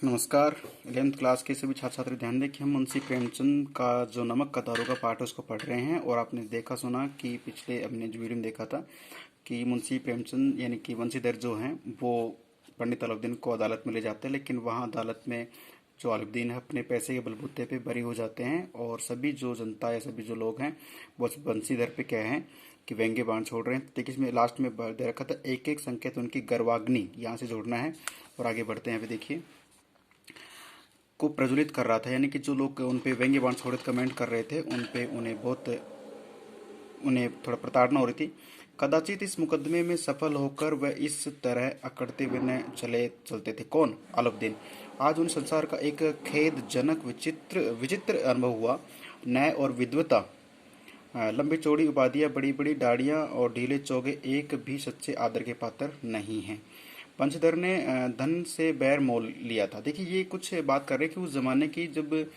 नमस्कार। 11th class के सभी छात्र छात्री ध्यान दें कि हम मुंशी प्रेमचंद का जो नमक का तारों का पाठ है उसको पढ़ रहे हैं। और आपने देखा सुना कि पिछले हमने जो वीडियो में देखा था कि मुंशी प्रेमचंद यानी कि वंशीधर जो हैं वो पंडित अलाउद्दीन को अदालत में ले जाते हैं, लेकिन वहाँ अदालत में जो अलाउद्दीन है अपने पैसे के बलबूते पे बरी हो जाते हैं और सभी जो जनता या सभी जो लोग हैं वो वंशीधर पे क्या है कि व्यंग्य बाण छोड़ रहे हैं। देखिए इसमें लास्ट में दे रखा था एक एक संकेत उनकी गर्वाग्नि, यहाँ से जोड़ना है और आगे बढ़ते हैं। अभी देखिए को प्रज्वलित कर रहा था, यानी कि जो लोग उन पे व्यंग्य बाण छोड़ित कमेंट कर रहे थे उन पे उन्हें थोड़ा प्रताड़ना हो रही थी। कदाचित इस मुकदमे में सफल होकर वह इस तरह अकड़ते हुए न चलते थे। कौन? अलाउद्दीन। आज उन संसार का एक खेदजनक विचित्र विचित्र अनुभव हुआ। न्याय और विद्वता, लंबी चौड़ी उपाधियां, बड़ी बड़ी दाढ़ियां और ढीले चौगे एक भी सच्चे आदर के पात्र नहीं हैं। वंशधर ने धन से बैर मोल लिया था। देखिए ये कुछ बात कर रहे हैं कि उस जमाने की जब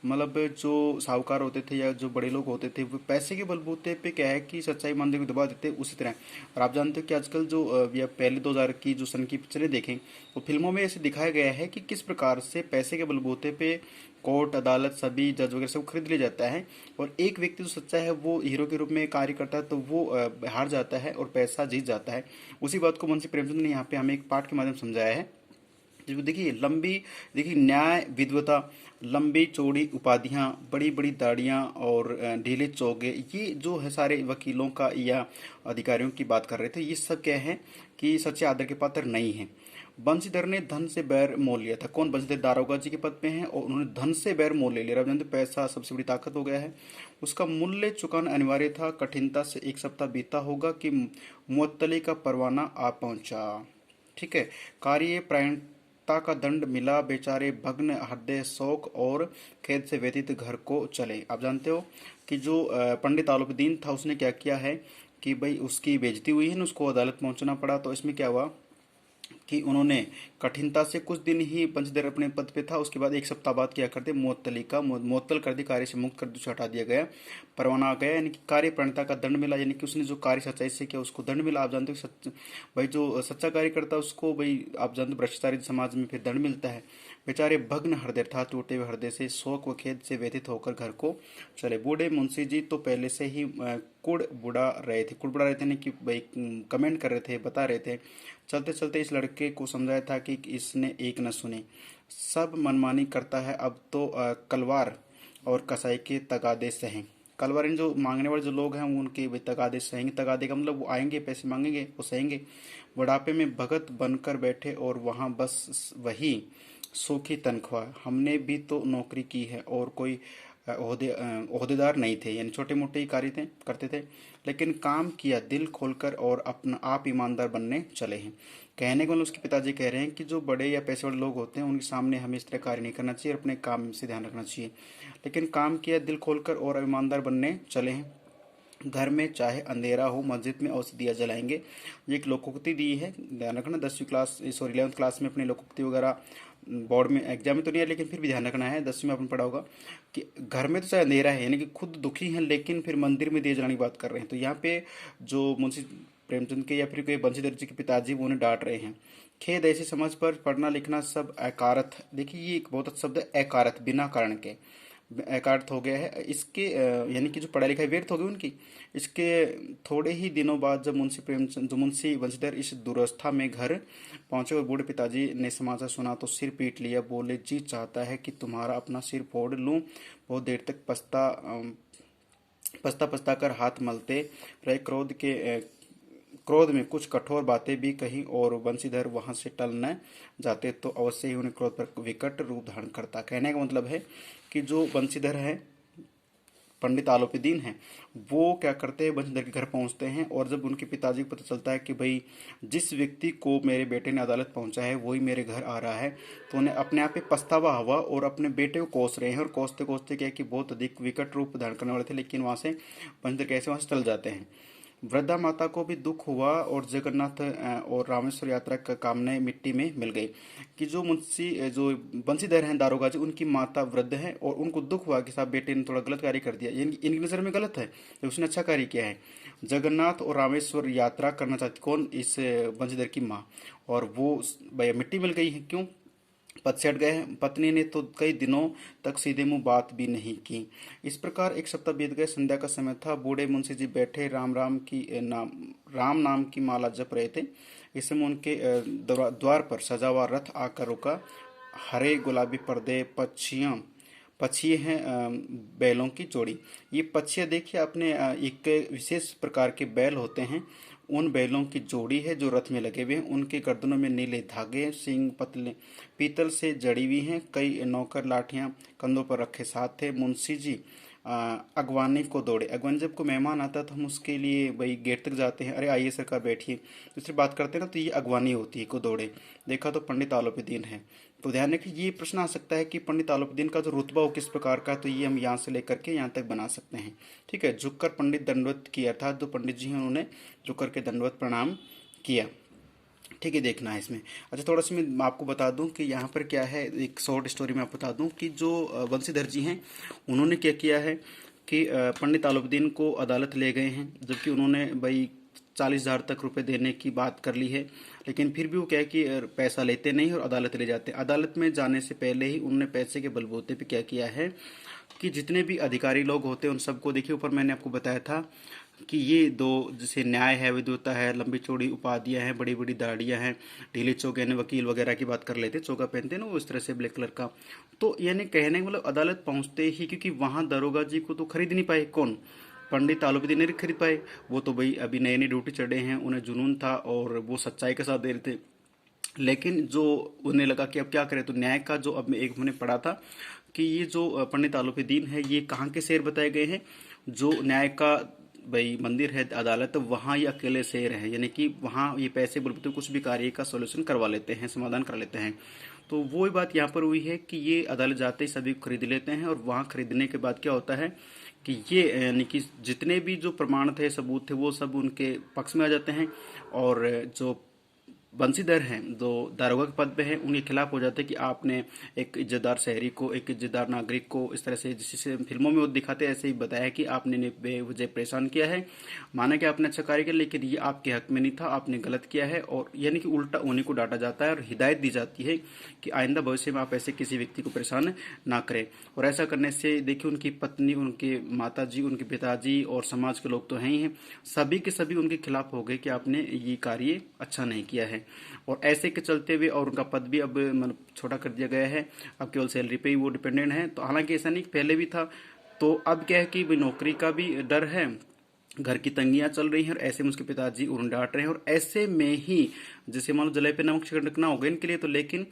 मतलब जो साहूकार होते थे या जो बड़े लोग होते थे वो पैसे के बलबूते पे क्या है कि सच्चाई ईमानदारी को दबा देते, उसी तरह। और आप जानते हो कि आजकल जो या पहले 2000 की जो सन की पिक्चरें देखें वो फिल्मों में ऐसे दिखाया गया है कि किस प्रकार से पैसे के बलबूते पे कोर्ट अदालत सभी जज वगैरह सब खरीद लिया जाता है और एक व्यक्ति जो सच्चा है वो हीरो के रूप में कार्य करता है तो वो हार जाता है और पैसा जीत जाता है। उसी बात को मुंशी प्रेमचंद ने यहाँ पे हमें एक पाठ के माध्यम से समझाया है। जिसको देखिए न्याय विद्वता, लंबी चौड़ी उपाधियां, बड़ी बड़ी दाढ़ियां और ढीले चौगे, ये जो है सारे वकीलों का या अधिकारियों की बात कर रहे थे, ये सब क्या है कि सच्चे आदर के पात्र नहीं है। बंशीधर ने धन से बैर मोल लिया था। कौन? बंशीधर दारोगा जी के पद पे हैं और उन्होंने धन से बैर मोल ले लिया। अब जानते पैसा सबसे बड़ी ताकत हो गया है। उसका मूल्य चुकाना अनिवार्य था। कठिनता से एक सप्ताह बीता होगा कि मुअत्तली का परवाना आ पहुंचा। ठीक है। कार्यपरायणता का दंड मिला। बेचारे भग्न हृदय शोक और खेद से व्यतीत घर को चले। आप जानते हो कि जो पंडित अलाउद्दीन था उसने क्या किया है कि भाई उसकी बेइज्जती हुई है ना, उसको अदालत पहुंचना पड़ा। तो इसमें क्या हुआ कि उन्होंने कठिनता से कुछ दिन ही पंचदेर अपने पद पे था, उसके बाद एक सप्ताह बाद क्या करते मुअत्तली का मुअत्तल कर दी, कार्य से मुक्त कर दी, हटा दिया गया, परवाना आ गया, यानी कि कार्य प्रणता का दंड मिला, यानी कि उसने जो कार्य सच्चाई से किया उसको दंड मिला। आप जानते हो भाई जो सच्चा कार्य करता है उसको भाई आप जानते हो भ्रष्टाचारी समाज में फिर दंड मिलता है। बेचारे भग्न हृदय था, टूटे हुए हृदय से शोक व खेद से व्यथित होकर घर को चले। बूढ़े मुंशी जी तो पहले से ही कुड़बुड़ा रहे थे। कुड़बुड़ा रहे थे नहीं कि भाई कमेंट कर रहे थे, बता रहे थे। चलते चलते इस लड़के को समझाया था कि इसने एक न सुनी, सब मनमानी करता है। अब तो कलवार और कसाई के तगादे सहें। कलवार इन जो मांगने वाले जो लोग हैं उनके भाई तगादे सहेंगे। तगादे का मतलब वो आएंगे, पैसे मांगेंगे, वो सहेंगे। बुढ़ापे में भगत बनकर बैठे और वहां बस वही सूखी तनख्वाह। हमने भी तो नौकरी की है और कोई ओहदेदार नहीं थे, यानी छोटे मोटे ही कार्य थे करते थे, लेकिन काम किया दिल खोलकर और अपना आप ईमानदार बनने चले हैं। कहने को मतलब उसके पिताजी कह रहे हैं कि जो बड़े या पैसे वाले लोग होते हैं उनके सामने हमें इस तरह कार्य नहीं करना चाहिए और अपने काम से ध्यान रखना चाहिए, लेकिन काम किया दिल खोलकर और ईमानदार बनने चले हैं। घर में चाहे अंधेरा हो, मस्जिद में अवश्य दिया जलाएंगे। ये एक लोकोक्ति दी है, ध्यान रखना। 10वीं क्लास सॉरी 11th क्लास में अपने लोकोक्ति वगैरह बोर्ड में एग्जाम में तो नहीं है लेकिन फिर भी ध्यान रखना है। 10वीं में आपने पढ़ा होगा कि घर में तो चाहे अंधेरा है, यानी कि खुद दुखी हैं लेकिन फिर मंदिर में दिए जलाने की बात कर रहे हैं। तो यहाँ पे जो मुंशी प्रेमचंद के या फिर कोई बंशीधर जी के पिताजी वो उन्हें डांट रहे हैं। खेद ऐसी समझ पर पढ़ना लिखना सब अकारथ। देखिए ये एक बहुत अच्छा शब्द है, अकारथ, बिना कारण के एकार्थ हो गया है। इसके यानी कि जो पढ़ाई लिखाई व्यर्थ हो गई उनकी। इसके थोड़े ही दिनों बाद जब मुंशी प्रेमचंद जो मुंशी वंशीधर इस दुरवस्था में घर पहुंचे और बूढ़े पिताजी ने समाचार सुना तो सिर पीट लिया। बोले, जी चाहता है कि तुम्हारा अपना सिर फोड़ लूं। बहुत देर तक पछता पछता कर हाथ मलते रहे। क्रोध में कुछ कठोर बातें भी कही और वंशीधर वहां से टल न जाते तो अवश्य ही उन्हें क्रोध पर विकट रूप धारण करता। कहने का मतलब है कि जो वंशीधर है पंडित आलोपीदीन है वो क्या करते हैं, वंशीधर के घर पहुंचते हैं और जब उनके पिताजी को पता चलता है कि भाई जिस व्यक्ति को मेरे बेटे ने अदालत पहुंचा है वही मेरे घर आ रहा है, तो उन्हें अपने आप पे पछतावा हुआ और अपने बेटे को कोस रहे हैं। और कोसते कोसते क्या कि बहुत अधिक विकट रूप धारण करने वाले थे, लेकिन वहां से वंशीधर कैसे वहां से टल जाते हैं। वृद्धा माता को भी दुख हुआ और जगन्नाथ और रामेश्वर यात्रा का कामने मिट्टी में मिल गई। कि जो मुंशी जो बंशीधर हैं दारोगा जी, उनकी माता वृद्ध है और उनको दुख हुआ कि साहब बेटे ने थोड़ा गलत कार्य कर दिया, यानी इनकी नज़र में गलत है, उसने अच्छा कार्य किया है। जगन्नाथ और रामेश्वर यात्रा करना चाहती कौन? इस बंशीधर की माँ। और वो मिट्टी मिल गई है, क्यों? पद से हट गए हैं। पत्नी ने तो कई दिनों तक सीधे मुंह बात भी नहीं की। इस प्रकार एक सप्ताह बीत गए। संध्या का समय था। बूढ़े मुंशी जी बैठे राम नाम की माला जप रहे थे। इस समय उनके द्वार पर सजा हुआ रथ आकर रुका। हरे गुलाबी पर्दे, पक्षियाँ हैं, बैलों की जोड़ी। ये पक्षियाँ देखिए आपने, एक विशेष प्रकार के बैल होते हैं। उन बैलों की जोड़ी है जो रथ में लगे हुए हैं। उनके गर्दनों में नीले धागे, सींग पतले पीतल से जड़ी हुई हैं। कई नौकर लाठियां कंधों पर रखे साथ थे। मुंशी जी अगवानी को दौड़े। अगवानी जब कोई मेहमान आता है तो हम उसके लिए भाई गेट तक जाते हैं, अरे आइए सरकार बैठिए, दूसरी बात करते हैं ना, तो ये अगवानी होती है। को दौड़े, देखा तो पंडित आलोपीदीन है। तो ध्यान रखिए, ये प्रश्न आ सकता है कि पंडित आलोपीदीन का जो रुतबा हो किस प्रकार का है, तो ये हम यहाँ से लेकर के यहाँ तक बना सकते हैं। ठीक है, झुककर पंडित दंडवत किया, अर्थात जो पंडित जी हैं उन्होंने झुक करके दंडवत प्रणाम किया। ठीक है, देखना है इसमें। अच्छा, थोड़ा सा मैं आपको बता दूं कि यहाँ पर क्या है, एक शॉर्ट स्टोरी में आपको बता दूं कि जो बंशीधर जी हैं उन्होंने क्या किया है कि पंडित आलुद्दीन को अदालत ले गए हैं, जबकि उन्होंने भाई 40,000 तक रुपए देने की बात कर ली है, लेकिन फिर भी वो क्या है कि पैसा लेते नहीं और अदालत ले जाते हैं। अदालत में जाने से पहले ही उन्होंने पैसे के बलबूते पे क्या किया है कि जितने भी अधिकारी लोग होते हैं उन सबको, देखिए ऊपर मैंने आपको बताया था कि ये दो, जैसे न्याय है, विद्वता है, लंबी चौड़ी उपाधियां हैं, बड़ी बड़ी दाढ़ियां हैं, ढीले चौके ने वकील वगैरह की बात कर लेते, चौका पहनते हैं ना वो इस तरह से ब्लैक कलर का। तो यानी कहने का मतलब अदालत पहुंचते ही, क्योंकि वहां दरोगा जी को तो खरीद नहीं पाए, कौन, पंडित आलूबीदी नहीं खरीद पाए। वो तो भाई अभी नए नए ड्यूटी चढ़े हैं, उन्हें जुनून था और वो सच्चाई के साथ दे रहे थे। लेकिन जो उन्हें लगा कि अब क्या करें, तो न्याय का जो, अब एक मैंने पढ़ा था कि ये जो पंडित आलूबीदीन है ये कहाँ के शेर बताए गए हैं, जो न्याय का भाई मंदिर है, अदालत, वहाँ ये अकेले शेर है, यानी कि वहाँ ये पैसे बोलते कुछ भी कार्य का सोल्यूशन करवा लेते हैं, समाधान कर लेते हैं। तो वो ही बात यहाँ पर हुई है कि ये अदालत जाते ही सभी खरीद लेते हैं, और वहाँ खरीदने के बाद क्या होता है कि ये यानी कि जितने भी जो प्रमाण थे, सबूत थे, वो सब उनके पक्ष में आ जाते हैं, और जो बंशीधर हैं जो दारोगा के पद पे हैं उनके खिलाफ हो जाते हैं कि आपने एक इज्जतदार शहरी को, एक इज्जतदार नागरिक को इस तरह से, जिससे फिल्मों में वो दिखाते हैं ऐसे ही बताया कि आपने बेवजह परेशान किया है, माना कि आपने अच्छा कार्य किया लेकिन ये आपके हक में नहीं था, आपने गलत किया है, और यानी कि उल्टा उन्हीं को डांटा जाता है और हिदायत दी जाती है कि आइंदा भविष्य में आप ऐसे किसी व्यक्ति को परेशान ना करें। और ऐसा करने से देखिए उनकी पत्नी, उनके माता जी, उनके पिताजी और समाज के लोग तो हैं ही हैं, सभी के सभी उनके खिलाफ हो गए कि आपने ये कार्य अच्छा नहीं किया है। और ऐसे के चलते हुए, और उनका पद भी अब मतलब छोटा कर दिया गया है, अब केवल सैलरी पे ही वो डिपेंडेंट है। तो हालांकि ऐसा नहीं, पहले भी था। तो अब क्या है कि भाई नौकरी का भी डर है, घर की तंगियां चल रही हैं, और ऐसे में उसके पिताजी उन्हें डांट रहे हैं, और ऐसे में ही जैसे मान लो जले पे नमक छिड़कना हो गया इनके लिए। तो लेकिन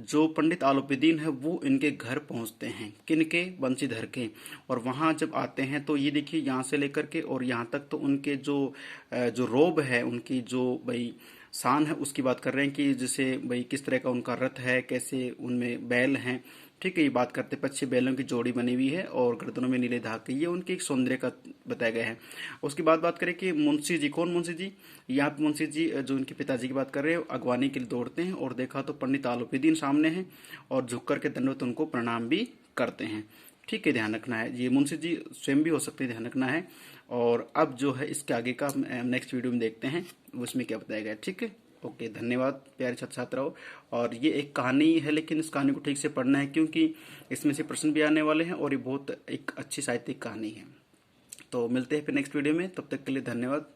जो पंडित आलूबीदीन है वो इनके घर पहुंचते हैं, किनके, बंशीधर के। और वहां जब आते हैं तो ये देखिए यहाँ से लेकर के और यहाँ तक, तो उनके जो रोब है, उनकी जो भाई शान है, उसकी बात कर रहे हैं कि जैसे भाई किस तरह का उनका रथ है, कैसे उनमें बैल हैं। ठीक है, ये बात करते 25 बैलों की जोड़ी बनी हुई है और गर्दनों में नीले धागे, ये उनके एक सौंदर्य का बताया गया है। उसके बाद बात करें कि मुंशी जी, कौन मुंशी जी, यहाँ पे मुंशी जी जो उनके पिताजी की बात कर रहे हैं, अगवानी के लिए दौड़ते हैं, और देखा तो पंडित आलूबीदीन सामने हैं और झुक करके दंडवत उनको प्रणाम भी करते हैं। ठीक है, ध्यान रखना है, ये मुंशी जी स्वयं भी हो सकते हैं, ध्यान रखना है। और अब जो है इसके आगे का नेक्स्ट वीडियो में देखते हैं उसमें क्या बताया गया। ठीक है, ओके, धन्यवाद प्यारे छात्र छात्राओं। और ये एक कहानी है, लेकिन इस कहानी को ठीक से पढ़ना है क्योंकि इसमें से प्रश्न भी आने वाले हैं और ये बहुत एक अच्छी साहित्यिक कहानी है। तो मिलते हैं फिर नेक्स्ट वीडियो में, तब तक के लिए धन्यवाद।